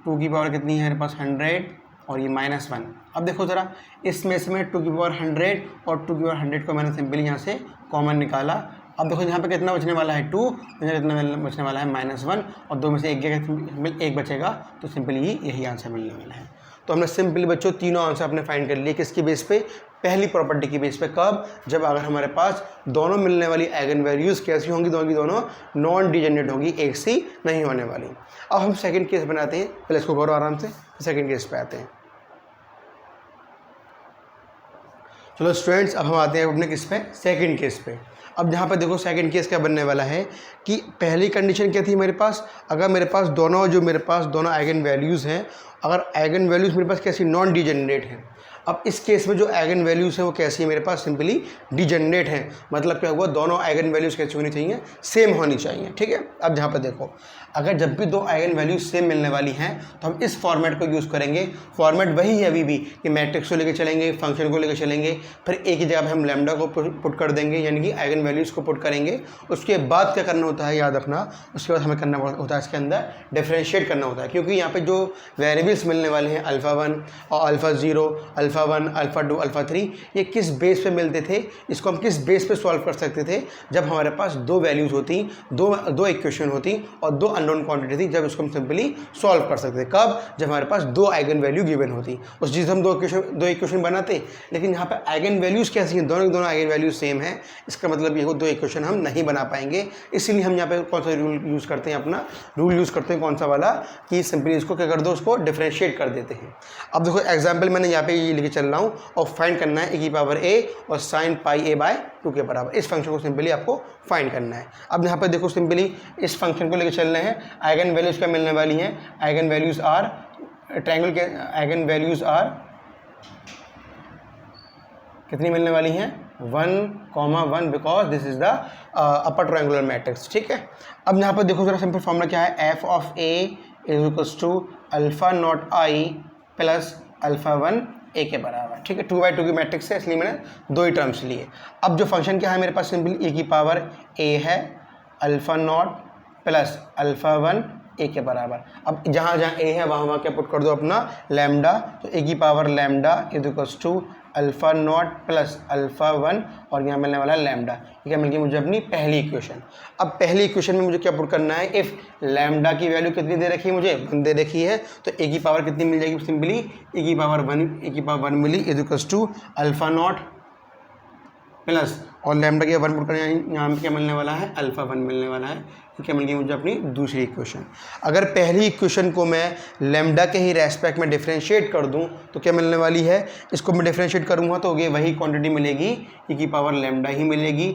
[SPEAKER 1] 2 की पावर कितनी है मेरे पास 100 और ये -1। अब देखो ज़रा इसमें से मैं 2 की पावर 100 और 2 की पावर 100 को मैंने सिंपली यहाँ से कॉमन निकाला। अब देखो यहाँ पे कितना बचने वाला है 2, यहाँ कितना बचने वाला है -1, और 2 में से एक बचेगा, तो सिंपली यही आंसर मिलने वाला है। तो हमने सिंपली बच्चों तीनों आंसर अपने फाइंड कर लिए, किसकी बेस पे, पहली प्रॉपर्टी की बेस पे। कब, जब अगर हमारे पास दोनों मिलने वाली आइगन वैल्यूज़ कैसी होंगी, दोनों की दोनों नॉन डिजेनरेट होंगी, एक सी नहीं होने वाली। अब हम सेकंड केस बनाते हैं, पहले इसको करो आराम से, सेकंड केस पे आते हैं। चलो स्टूडेंट्स, अब हम आते हैं अपने किस पे, सेकंड केस पे। अब यहाँ पे देखो सेकंड केस क्या बनने वाला है कि पहली कंडीशन क्या थी मेरे पास, अगर मेरे पास दोनों आइगन वैल्यूज़ हैं, अगर आइगन वैल्यूज़ मेरे पास कैसी, नॉन डिजेनरेट हैं। अब इस केस में जो आइगन वैल्यूज़ हैं वो कैसी है मेरे पास, सिंपली डिजेनरेट हैं। मतलब क्या हुआ, दोनों आइगन वैल्यूज़ कैसी होनी चाहिए, सेम होनी चाहिए। ठीक है। अब यहाँ पर देखो, अगर जब भी दो आइगन वैल्यूज सेम मिलने वाली हैं तो हम इस फॉर्मेट को यूज़ करेंगे। फॉर्मेट वही है अभी भी कि मैट्रिक्स को लेकर चलेंगे, फंक्शन को लेकर चलेंगे, फिर एक ही जगह पे हम लैम्डा को पुट कर देंगे, यानी कि आइगन वैल्यूज़ को पुट करेंगे। उसके बाद क्या करना होता है, याद रखना, उसके बाद हमें करना होता है इसके अंदर डिफ्रेंशिएट करना होता है, क्योंकि यहाँ पे जो वेरिएबल्स मिलने वाले हैं अल्फ़ा 1 और अल्फ़ा 0, अल्फ़ा 1, अल्फ़ा 2, अल्फ़ा 3, ये किस बेस पे मिलते थे, इसको हम किस बेस पे सॉल्व कर सकते थे, जब हमारे पास दो वैल्यूज़ होती, दो इक्वेशन होती और दो अननोन क्वांटिटी थी, जब इसको हम सिंपली सॉल्व कर सकते थे। कब, जब हमारे पास दो आइगन वैल्यू गिवन होती, उस चीज़ हम दो इक्वेशन बनाते। लेकिन यहाँ पे आइगन वैल्यूज़ कैसी हैं, दोनों आइगन वैल्यूज सेम है, इसका मतलब ये दो इक्वेशन हम नहीं बना पाएंगे। इसीलिए हम यहाँ पे कौन सा रूल यूज़ करते हैं, अपना रूल यूज़ करते हैं, कौन सा वाला, कि सिंपली इसको क्या कर दो, उसको डिफ्रेंशिएट कर देते हैं। अब देखो एग्जाम्पल मैंने यहाँ पे ये लेके चल रहा हूँ और फाइंड करना है e⁻a और sin πa/2 के बराबर। इस फंक्शन को सिंपली आपको फाइंड करना है। अब यहाँ पे देखो सिंपली इस फंक्शन को लेकर चल रहे हैं, आइगन वैल्यूज़ क्या मिलने वाली हैं, आइगन वैल्यूज़ आर, ट्रायंगल के आइगन वैल्यूज़ आर कितनी मिलने वाली हैं, 1,1, because this is the upper triangular matrix. ठीक है। अब यहाँ पर देखो जरा सिंपल फॉर्मूला क्या है, f of a is equals to α0i plus α1 a के बराबर। ठीक है। 2/2 की मैट्रिक्स है, इसलिए मैंने दो ही टर्म्स लिए। अब जो फंक्शन क्या है मेरे पास, सिंपली e⁻a है, α0 प्लस α1 a के बराबर। अब जहाँ जहाँ a है वहाँ क्या पुट कर दो अपना लैम्डा, तो e⁻λ is equals to α0 plus α1 और यहाँ मिलने वाला लैम्डा। ये क्या मिल गई मुझे, अपनी पहली इक्वेशन। अब पहली इक्वेशन में मुझे क्या पुट करना है, इफ़ लैम्डा की वैल्यू कितनी दे रखी है मुझे, 1 दे रखी है, तो a की पावर कितनी मिल जाएगी, सिंपली a की पावर 1 मिली इज इक्वल्स टू α0 प्लस और लैम्डा के 1 पुट करना, यहाँ पे क्या मिलने वाला है, α1 मिलने वाला है। क्या मिल गई मुझे, अपनी दूसरी इक्वेशन। अगर पहली इक्वेशन को मैं लैम्डा के ही रेस्पेक्ट में डिफरेंशिएट कर दूं तो क्या मिलने वाली है, इसको मैं डिफरेंशिएट करूंगा तो ये वही क्वांटिटी मिलेगी, e की पावर लैम्डा ही मिलेगी।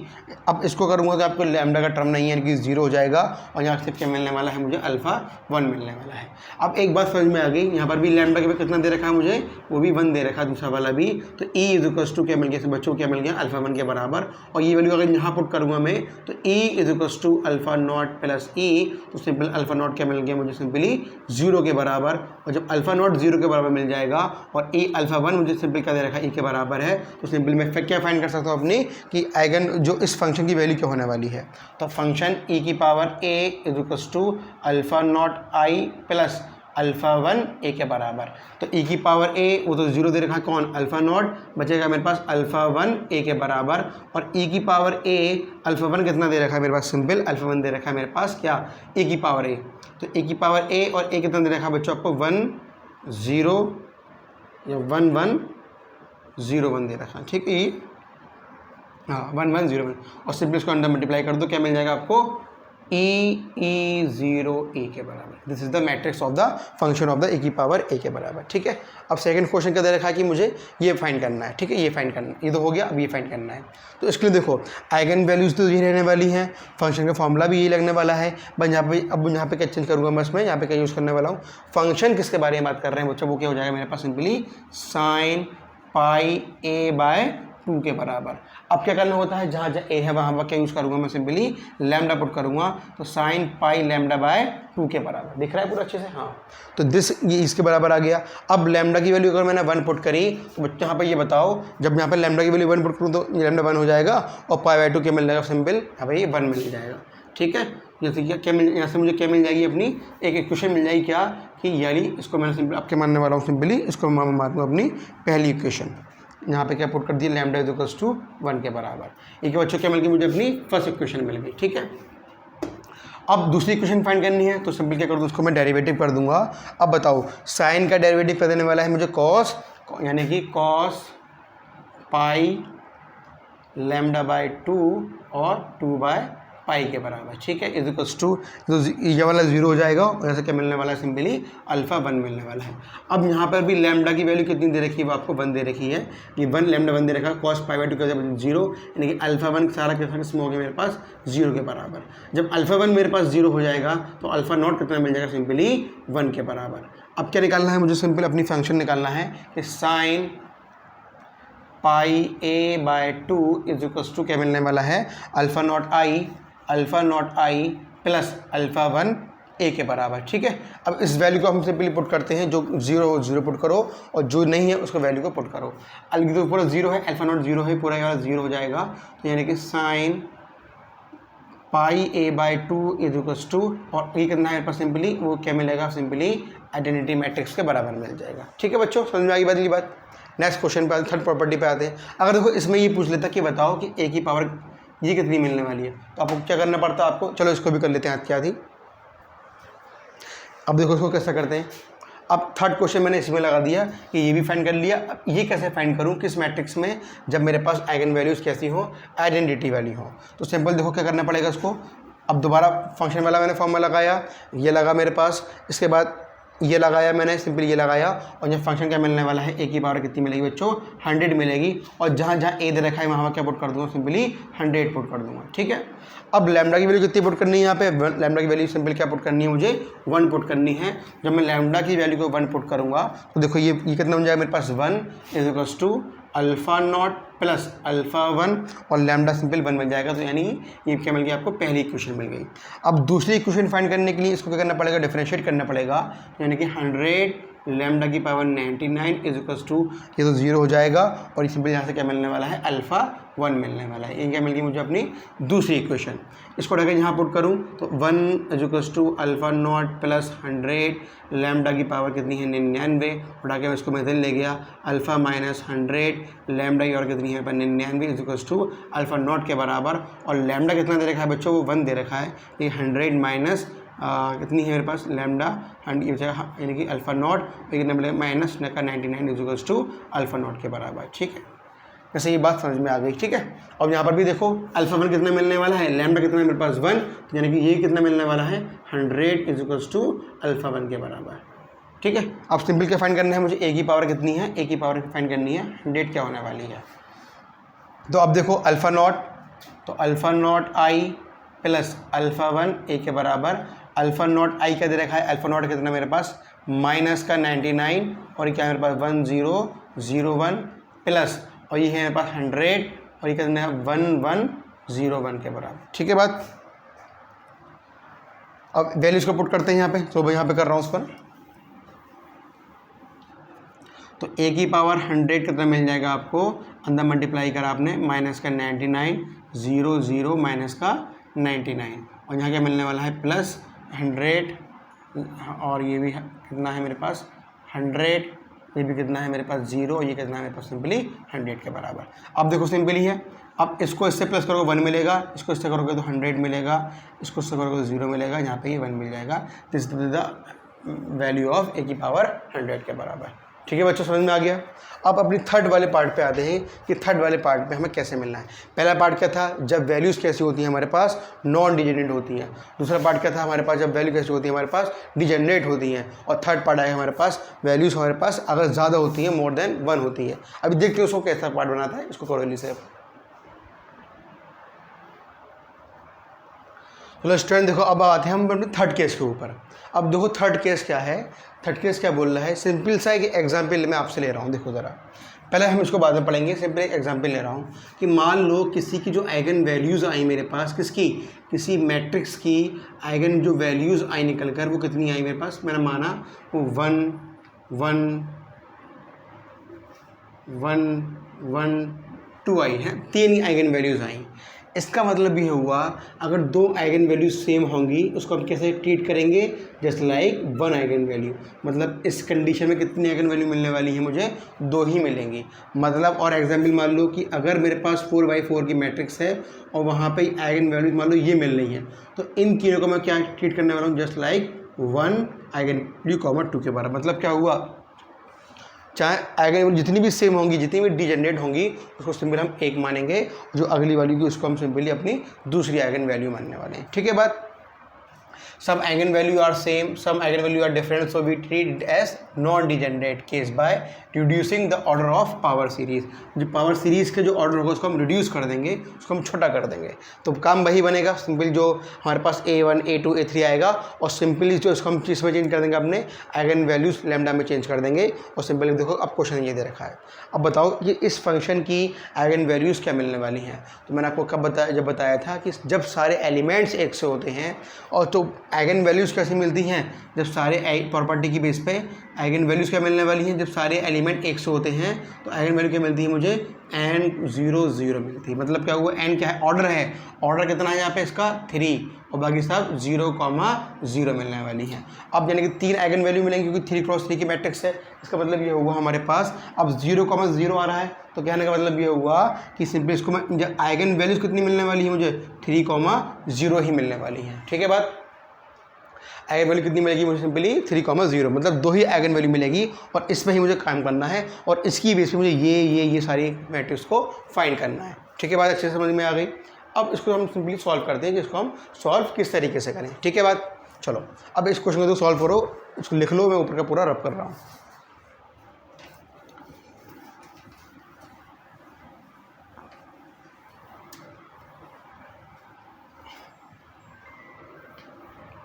[SPEAKER 1] अब इसको करूंगा तो आपको लैम्डा का टर्म नहीं है, यानी कि 0 हो जाएगा, और यहाँ से क्या मिलने वाला है मुझे, α1 मिलने वाला है। अब एक बात समझ में आ गई, यहाँ पर भी लैम्डा के पे कितना दे रखा है मुझे, वो भी 1 दे रखा है, दूसरा वाला भी। तो e इज इक्वल्स टू क्या मिल गया बच्चों, क्या मिल गया, α1 के बराबर। और ये वैल्यू अगर यहाँ पुट करूँगा मैं तो e is equals to α0 plus e, तो सिंपल α0 क्या मिल गया मुझे, सिंपली 0 के बराबर। और जब α0 0 के बराबर मिल जाएगा और e α1 मुझे सिंपल क्या दे रखा है, e के बराबर है, तो सिंपल मैं फिर क्या फाइंड कर सकता हूँ अपनी, कि आइगन जो इस फंक्शन की वैल्यू क्या होने वाली है। तो फंक्शन e की power a is equals to α0i plus α1 a के बराबर। तो e की पावर a वो तो 0 दे रखा है, कौन, α0, बचेगा मेरे पास α1 a के बराबर। और e की पावर a α1 कितना दे रखा है मेरे पास, सिंपल α1 दे रखा है मेरे पास, क्या, e की पावर a। तो e की पावर a और a कितना दे रखा है बच्चों आपको, 1 0 या 1 1 0 1 दे रखा है। ठीक है, हाँ 1 1 0 1, और सिंपल इसको अंडर मल्टीप्लाई कर दो, क्या मिल जाएगा आपको, 0 ए के बराबर। This is the matrix of the function of the ए की पावर ए के बराबर। ठीक है, अब सेकंड क्वेश्चन का दे रखा है कि मुझे ये फाइंड करना है। ठीक है, ये फाइंड करना है, ये तो हो गया, अब ये फाइंड करना है। तो इसके लिए देखो आइगन वैल्यूज तो यही रहने वाली हैं, फंक्शन का फॉर्मूला भी यही लगने वाला है। बस यहाँ पे क्या चेंज करूँगा, बस मैं यहाँ पे क्या यूज़ करने वाला हूँ, फंक्शन किसके बारे में बात कर रहे हैं बच्चों, वो क्या हो जाएगा मेरे पास simply sign pi A by 2 के बराबर। अब क्या करना होता है, जहाँ जहाँ ए है वहाँ क्या यूज़ करूँगा, मैं सिंपली लैम्डा पुट करूँगा, तो साइन पाई लैम्डा बाय 2 के बराबर। दिख रहा है पूरा अच्छे से, हाँ। तो ये इसके बराबर आ गया। अब लैम्डा की वैल्यू अगर मैंने 1 पुट करी तो बच्चे यहाँ पर ये बताओ, जब यहाँ पर लैम्डा की वैल्यू 1 पुट करूँ तो लैम्डा 1 हो जाएगा और पाई बाय 2 क्या मिल जाएगा, सिंपल यहाँ पर ये 1 मिल जाएगा। ठीक है, जैसे क्या मिल, यहाँ से मुझे क्या मिल जाएगी, अपनी एक इक्वेशन मिल जाएगी क्या, कि यानी इसको मैंने सिंपल आपके मानने वाला हूँ, सिंपली इसको मैं मानूँ अपनी पहली इक्वेशन। यहाँ पे क्या पुट कर दिया, लैम्डा इज इक्वल्स टू 1 के बराबर। एक बच्चों क्या मिल गई, मुझे अपनी फर्स्ट इक्वेशन मिल गई। ठीक है, अब दूसरी इक्वेशन फाइंड करनी है, तो सिंपल क्या कर दूँ, उसको मैं डेरिवेटिव कर दूंगा। अब बताओ साइन का डेरिवेटिव कर देने वाला है मुझे कॉस, यानी कि कॉस पाई लैम्डा बाय 2 और 2 बाय पाई के बराबर। ठीक है, इज इक्वल्स टू, तो ये वाला 0 हो जाएगा और ऐसे क्या मिलने वाला है, सिंपली अल्फा 1 मिलने वाला है। अब यहाँ पर भी लैम्डा की वैल्यू कितनी दे रखी है, वो आपको 1 दे रखी है, ये 1 लैम्डा 1 दे रखा है, कॉस पाई बाय 2 का 0, यानी कि अल्फा 1 सारा कितना हो गया मेरे पास 0 के बराबर। जब अल्फा 1 मेरे पास 0 हो जाएगा तो अल्फा नॉट कितना मिल जाएगा, सिंपली 1 के बराबर। अब क्या निकालना है मुझे, सिंपल अपनी फंक्शन निकालना है कि sine pi A by 2 is equals to क्या मिलने वाला है, alpha not I plus alpha 1 A के बराबर। ठीक है, अब इस वैल्यू को हम सिंपली पुट करते हैं, जो 0 पुट करो और जो नहीं है उसको वैल्यू को पुट करो। अलग तो पूरा 0 है, अल्फा नॉट 0 है, पूरा ये वाला 0 हो जाएगा, तो यानी कि sine pi A by 2 is equals to, और ये कितना है पर सिंपली वो क्या मिलेगा, सिंपली आइडेंटिटी मैट्रिक्स के बराबर मिल जाएगा। ठीक है बच्चों, समझ में आई अगली बात। नेक्स्ट क्वेश्चन पे, थर्ड प्रॉपर्टी पे आते हैं। अगर देखो इसमें ये पूछ लेता कि बताओ कि ए की पावर ये कितनी मिलने वाली है, तो आपको क्या करना पड़ता है आपको, चलो इसको भी कर लेते हैं, क्या थी। अब देखो इसको कैसे करते हैं। अब थर्ड क्वेश्चन मैंने इसमें लगा दिया कि ये भी फाइंड कर लिया। अब ये कैसे फाइंड करूँ, किस मैट्रिक्स में, जब मेरे पास आइगन वैल्यूज़ कैसी हो, आइडेंटिटी वाली हो। तो सिंपल देखो क्या करना पड़ेगा इसको। अब दोबारा फंक्शन वाला मैंने फॉर्मूला लगाया, ये लगा मेरे पास, इसके बाद ये लगाया मैंने, सिंपल ये लगाया, और जब फंक्शन क्या मिलने वाला है, ए की पावर कितनी मिलेगी बच्चों, 100 मिलेगी, और जहाँ जहाँ ए दे रखा है वहाँ क्या पुट कर दूँगा, सिंपली 100 पुट कर दूँगा। ठीक है, अब लैम्डा की वैल्यू कितनी पुट करनी है, यहाँ पे लैम्डा की वैल्यू सिंपल क्या पुट करनी है, मुझे 1 पुट करनी है। जब मैं लैम्डा की वैल्यू को 1 पुट करूँगा तो देखो ये कितना बन जाएगा मेरे पास, 1 is equals to alpha not plus alpha 1 और लैम्डा सिंपल 1 मिल जाएगा। तो यानी ये क्या मिल गया आपको, पहली इक्वेशन मिल गई। अब दूसरी इक्वेशन फाइंड करने के लिए इसको क्या करना पड़ेगा, डिफरेंशिएट करना पड़ेगा, यानी कि 100 लैम्डा की पावर 99 इज इक्वल्स टू, ये तो 0 हो जाएगा, और ये सिंपल यहाँ से क्या मिलने वाला है, अल्फा 1 मिलने वाला है। ये क्या मिल गई मुझे अपनी दूसरी इक्वेशन। इसको उठाकर यहाँ पुट करूँ तो 1 is equals to alpha not plus 100 lambda की पावर कितनी है, 99, उठा के मैं इसको मैं ले गया, अल्फा माइनस 100 लैम्डा की और कितनी है 99 is equals to alpha not के बराबर, और लैम्डा कितना दे रखा है बच्चों, वो 1 दे रखा है, ये 100 माइनस कितनी है मेरे पास लैम्डा, यानी कि अल्फा नॉट, कितना मिलेगा माइनस का 99 is equals to alpha not के बराबर। ठीक है, वैसे ये बात समझ में आ गई। ठीक है, अब यहाँ पर भी देखो अल्फा 1 कितना मिलने वाला है, लैम्डा कितना है मेरे पास 1, यानी कि ये कितना मिलने वाला है 100 इज इक्वल्स टू अल्फा 1 के बराबर। ठीक है, अब सिंपल क्या फाइंड करना है मुझे, ए की पावर कितनी है, ए की पावर फाइंड करनी है, 100 क्या होने वाली है। तो अब देखो अल्फा नॉट, तो alpha not I plus alpha 1 A के बराबर, अल्फा नॉट आई का दे रखा है, अल्फा नॉट कितना मेरे पास माइनस का 99, और ये क्या है मेरे पास 1001 प्लस, और ये है मेरे पास 100, और ये कितना है 1101 के बराबर। ठीक है बात। अब वैल्यूज को पुट करते हैं यहाँ पे, तो मैं यहाँ पे कर रहा हूँ उस पर, तो ए की पावर 100 कितना मिल जाएगा आपको, अंदर मल्टीप्लाई करा आपने, माइनस का 99 00 माइनस का 99, और यहाँ क्या मिलने वाला है प्लस 100, और ये भी कितना है मेरे पास 100, ये भी कितना है मेरे पास 0, और ये कितना है मेरे पास सिंपली 100 के बराबर। अब देखो सिंपली है, अब इसको इससे प्लस करोगे 1 मिलेगा, इसको इससे करोगे तो 100 मिलेगा, इसको इससे करोगे तो 0 मिलेगा, यहाँ पे ये 1 मिल जाएगा। This is the value of a की पावर 100 के बराबर। ठीक है बच्चों, समझ में आ गया। अब अपनी थर्ड वाले पार्ट पे आते हैं कि थर्ड वाले पार्ट में हमें कैसे मिलना है। पहला पार्ट क्या था, जब वैल्यूज़ कैसी होती हैं हमारे पास, नॉन डिजेनरेट होती हैं। दूसरा पार्ट क्या था हमारे पास, जब वैल्यू कैसी होती है हमारे पास, डिजेनरेट होती हैं। और थर्ड पार्ट आया हमारे पास, वैल्यूज़ हमारे पास अगर ज़्यादा होती हैं, मोर देन 1 होती है। अभी देखते हैं उसको कैसा पार्ट बनाता है, इसको करो जल्दी से। चलो स्टूडेंट देखो, अब आते हैं हम अपने थर्ड केस के ऊपर। अब देखो थर्ड केस क्या है, थर्ड केस क्या बोल रहा है, सिंपल सा एक एग्जाम्पल मैं आपसे ले रहा हूँ। देखो ज़रा, पहले हम इसको बाद में पढ़ेंगे। सिंपल एक एग्जाम्पल ले रहा हूँ कि मान लो किसी की जो आइगन वैल्यूज़ आई मेरे पास, किसकी, किसी मैट्रिक्स की आइगन जो वैल्यूज़ आई निकल कर, वो कितनी आई मेरे पास, मैंने माना वो 1 1 1 1 2 आई हैं, 3 आइगन वैल्यूज़ आई। इसका मतलब ये हुआ अगर 2 आइगन वैल्यूज सेम होंगी उसको हम कैसे ट्रीट करेंगे, जस्ट लाइक 1 आइगन वैल्यू। मतलब इस कंडीशन में कितनी आइगन वैल्यू मिलने वाली है, मुझे 2 ही मिलेंगी। मतलब और एग्जाम्पल मान लो कि अगर मेरे पास 4x4 की मैट्रिक्स है और वहाँ पे आइगन वैल्यूज मान लो ये मिल रही है, तो इन तीनों को मैं क्या ट्रीट करने वाला हूँ, just like 1 eigen value comma 2 के बराबर। मतलब क्या हुआ, चाहे आइगन वैल्यू जितनी भी सेम होंगी, जितनी भी डिजेनरेट होंगी, उसको सिंपल हम 1 मानेंगे। जो अगली वाली की उसको हम सिंपली अपनी दूसरी आइगन वैल्यू मानने वाले हैं। ठीक है बात। some eigenvalue are same, some eigenvalue are different, so we treat it as non-degenerate case by reducing the order of power series। जो पावर सीरीज़ के जो ऑर्डर होगा उसको हम रिड्यूस कर देंगे, उसको हम छोटा कर देंगे, तो काम वही बनेगा। सिंपल जो हमारे पास A1 A2 A3 आएगा और सिंपली जो इसको हम किस में चेंज कर देंगे, अपने आइगन वैल्यूज लैम्डा में चेंज कर देंगे। और सिंपली देखो अब क्वेश्चन ये दे रखा है, अब बताओ ये इस फंक्शन की आइगन वैल्यूज़ क्या मिलने वाली हैं। तो मैंने आपको कब बताया, जब बताया था कि जब सारे एलिमेंट्स एक से होते हैं। और तो आइगन वैल्यूज़ कैसे मिलती हैं, जब सारे प्रॉपर्टी की बेस पे आइगन वैल्यूज़ क्या मिलने वाली हैं, जब सारे एलिमेंट एक से होते हैं तो आइगन वैल्यू क्या मिलती है मुझे, n 0 0 मिलती है। मतलब क्या हुआ, n क्या है, ऑर्डर है, ऑर्डर कितना है यहाँ पे इसका 3, और बाकी सब 0,0 मिलने वाली है। अब यानी कि 3 आइगन वैल्यू मिलेंगी क्योंकि 3 क्रॉस 3 की मैट्रिक्स है। इसका मतलब ये हुआ हमारे पास अब 0,0 आ रहा है, तो कहने का मतलब ये हुआ कि सिंपली इसको मैं आइगन वैल्यूज़ कितनी मिलने वाली है मुझे, 3,0 ही मिलने वाली है। ठीक है बात। आइगन वैल्यू कितनी मिलेगी मुझे, सिंपली 3,0, मतलब 2 ही आइगन वैल्यू मिलेगी और इसमें ही मुझे काम करना है और इसकी बेस पे मुझे ये सारी मैट्रिक्स को फाइंड करना है। ठीक है बात, अच्छे से समझ में आ गई। अब इसको हम सिंपली सॉल्व करते हैं, जिसको हम सॉल्व किस तरीके से करें। ठीक है बात। चलो अब इस क्वेश्चन को तो सॉल्व करो, इसको लिख लो, मैं ऊपर का पूरा रब कर रहा हूँ।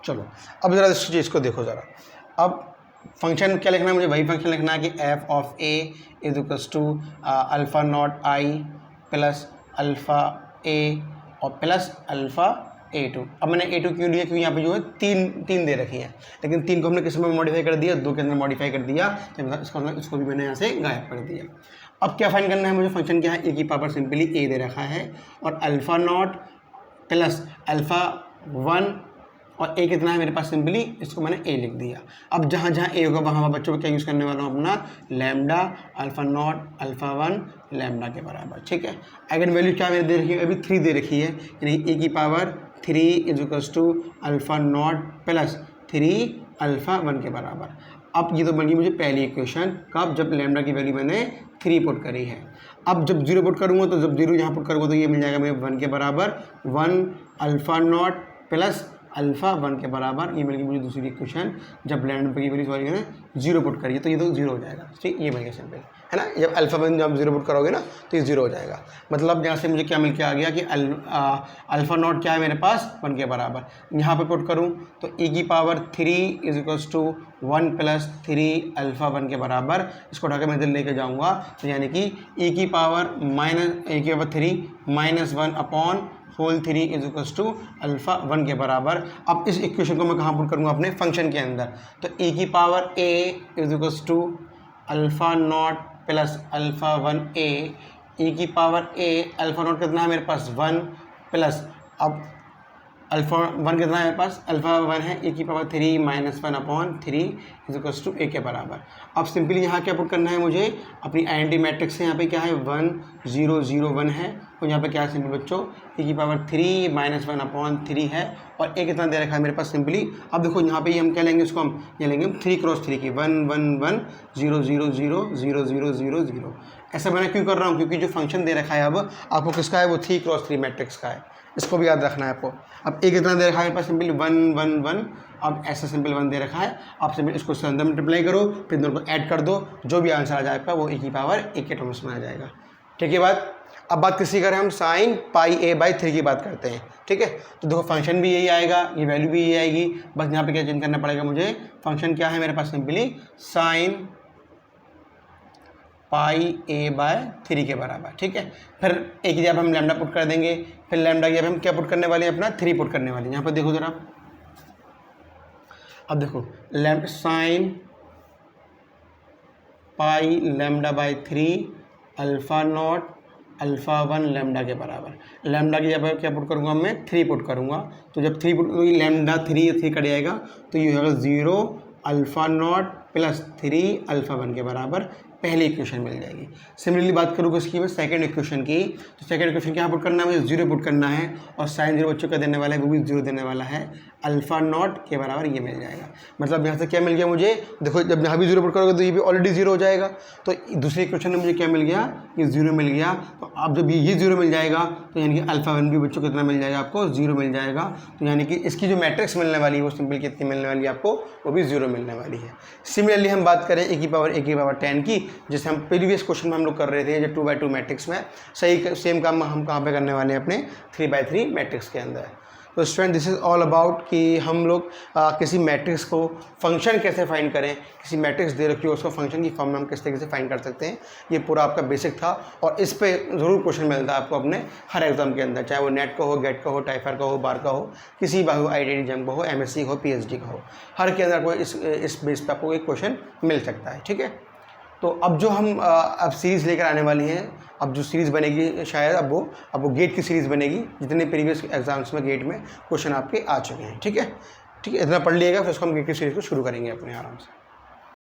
[SPEAKER 1] चलो अब ज़रा इस चीज़ को देखो ज़रा। अब फंक्शन क्या लिखना है मुझे, वही फंक्शन लिखना है कि f of a is equals to alpha not i plus alpha a और प्लस अल्फ़ा a2। अब मैंने a2 क्यों लिया, क्योंकि यहाँ पे जो है तीन दे रखी है, लेकिन 3 को हमने किस में मॉडिफाई कर दिया, 2 के अंदर मॉडिफाई कर दिया, इसको भी मैंने यहाँ से गायब कर दिया। अब क्या फाइंड करना है मुझे, फंक्शन क्या है, a की पावर सिंपली a दे रखा है और अल्फ़ा नॉट प्लस अल्फ़ा 1 और a कितना है मेरे पास, सिंपली इसको मैंने a लिख दिया। अब जहाँ जहाँ a होगा वहाँ बच्चों को क्या यूज़ करने वाला हूँ, अपना lambda alpha not alpha 1 lambda के बराबर। ठीक है। आइगन वैल्यू क्या मैंने दे रखी है, अभी 3 दे रखी है, यानी a की power 3 is equals to alpha not plus 3 alpha 1 के बराबर। अब ये तो बन गई मुझे पहली इक्वेशन, कब, जब लैम्डा की वैल्यू मैंने 3 पुट करी है। अब जब 0 पुट करूँगा तो जब 0 यहाँ पुट करूँगा तो ये मिल जाएगा मेरे 1 के बराबर, 1 अल्फ़ा नॉट प्लस अल्फ़ा 1 के बराबर। ये मिल गई मुझे दूसरी इक्वेशन, जब लैम्डा की वैल्यू सॉरी मैंने 0 पुट करी तो ये तो 0 हो जाएगा। ठीक, ये मिल गया सिंपल, है ना। जब अल्फ़ा 1 जब 0 पुट करोगे ना तो ये 0 हो जाएगा। मतलब यहाँ से मुझे क्या मिल के आ गया कि अल्फ़ा नॉट क्या है मेरे पास 1 के बराबर। यहाँ पे पुट करूँ तो e की power 3 is equals to 1 plus 3 alpha 1 के बराबर। इसको उठा के मैं इधर लेके जाऊँगा तो यानी कि e की power 3 minus 1 upon whole 3 is equals to alpha 1 के बराबर। अब इस इक्वेशन को मैं कहाँ पुट करूँगा, अपने फंक्शन के अंदर। तो e की power a is equals to alpha not plus alpha 1a, e की पावर a अल्फ़ा नॉट कितना है मेरे पास 1 प्लस, अब अल्फा 1 कितना है मेरे पास, अल्फा 1 है ए की power 3 minus 1/3 is equal to a के बराबर। अब सिंपली यहाँ क्या पुट करना है मुझे, अपनी आइडेंटिटी मैट्रिक्स है, यहाँ पे क्या है 1 0 0 1 है, और यहाँ पे क्या है सिंपल बच्चों ए की पावर 3 माइनस 1/3 है, और ए कितना दे रखा है मेरे पास सिंपली। अब देखो यहाँ पे हम क्या लेंगे, इसको हम ये लेंगे 3 क्रॉस 3 की 1 1 1 0 0 0 0 0 0 0। ऐसा मैंने क्यों कर रहा हूँ, क्योंकि जो फंक्शन दे रखा है अब आपको किसका है, वो 3 क्रॉस 3 मैट्रिक्स का है, इसको भी याद रखना है आपको। अब ए कितना दे रखा है मेरे पास सिंपली 1 1 1, अब ऐसा सिंपल 1 दे रखा है, आप सिंपल इसको इसके अंदर मल्टीप्लाई करो, फिर दोनों को ऐड कर दो, जो भी आंसर आ जाएगा वो ए की पावर ए के टर्म्स में आ जाएगा। ठीक है बात। अब बात किसी करें हम साइन पाई ए बाई 3 की बात करते हैं। ठीक है, तो देखो फंक्शन भी यही आएगा, ये वैल्यू भी यही आएगी, बस यहाँ पे क्या चेंज करना पड़ेगा मुझे, फंक्शन क्या है मेरे पास simply sign pi A bye 3 के बराबर। ठीक है, फिर ए की जगह हम लैम्डा पुट कर देंगे, फिर लैम्डा की जगह हम क्या पुट करने वाले हैं, अपना 3 पुट करने वाले हैं। यहाँ पर देखो जरा, अब देखो lambda sine pi lambda by 3 alpha not alpha 1 lambda के बराबर। लैम्डा की जगह क्या पुट करूँगा मैं, 3 पुट करूँगा, तो जब 3 पुट लैम्डा 3 कट जाएगा, तो ये होगा 0 अल्फ़ा नॉट प्लस 3 अल्फ़ा 1 के बराबर, पहली इक्वेशन मिल जाएगी। सिमिलरली बात करूँगा इसकी मैं सेकंड इक्वेशन की, तो सेकंड इक्वेशन क्या पुट करना है मुझे, 0 पुट करना है, और साइन 0 बच्चों का देने वाला है, वो भी 0 देने वाला है, अल्फ़ा नॉट के बराबर ये मिल जाएगा। मतलब यहाँ से क्या मिल गया मुझे, देखो जब यहाँ भी 0 पुट करोगे तो ये भी ऑलरेडी 0 हो जाएगा, तो दूसरी इक्वेशन में मुझे क्या मिल गया, ये 0 मिल गया। तो अब जब ये 0 मिल जाएगा, तो यानी कि अल्फ़ा 1 भी बच्चों को कितना मिल जाएगा आपको, 0 मिल जाएगा। तो यानी कि इसकी जो मैट्रिक्स मिलने वाली है वो सिंपल कितनी मिलने वाली है आपको, वो भी 0 मिलने वाली है। सिमिलरली हम बात करें ए की पावर 10 की, जैसे हम प्रीवियस क्वेश्चन में हम लोग कर रहे थे, जो 2/2 मैट्रिक्स में, सही सेम काम हम कहाँ पे करने वाले हैं, अपने 3/3 मैट्रिक्स के अंदर। तो student this is all about कि हम लोग किसी मैट्रिक्स को फंक्शन कैसे फाइंड करें, किसी मैट्रिक्स दे रखी हो उसको फंक्शन की फॉर्म में हम किस तरीके से फाइंड कर सकते हैं, ये पूरा आपका बेसिक था। और इस पे ज़रूर क्वेश्चन मिलता है आपको अपने हर एग्जाम के अंदर, चाहे वो नेट का हो, गेट का हो, टाइफर का हो, बार का हो, किसी का हो, IIT JAM का हो, MSc हो, PhD का हो, हर के अंदर आपको इस बेस पर आपको एक क्वेश्चन मिल सकता है। ठीक है, तो अब जो हम अब सीरीज़ लेकर आने वाली हैं, अब जो सीरीज़ बनेगी शायद अब वो गेट की सीरीज़ बनेगी, जितने प्रीवियस एग्जाम्स में गेट में क्वेश्चन आपके आ चुके हैं। ठीक है, इतना पढ़ लिएगा, फिर उसको हम गेट की सीरीज़ को शुरू करेंगे अपने आराम से।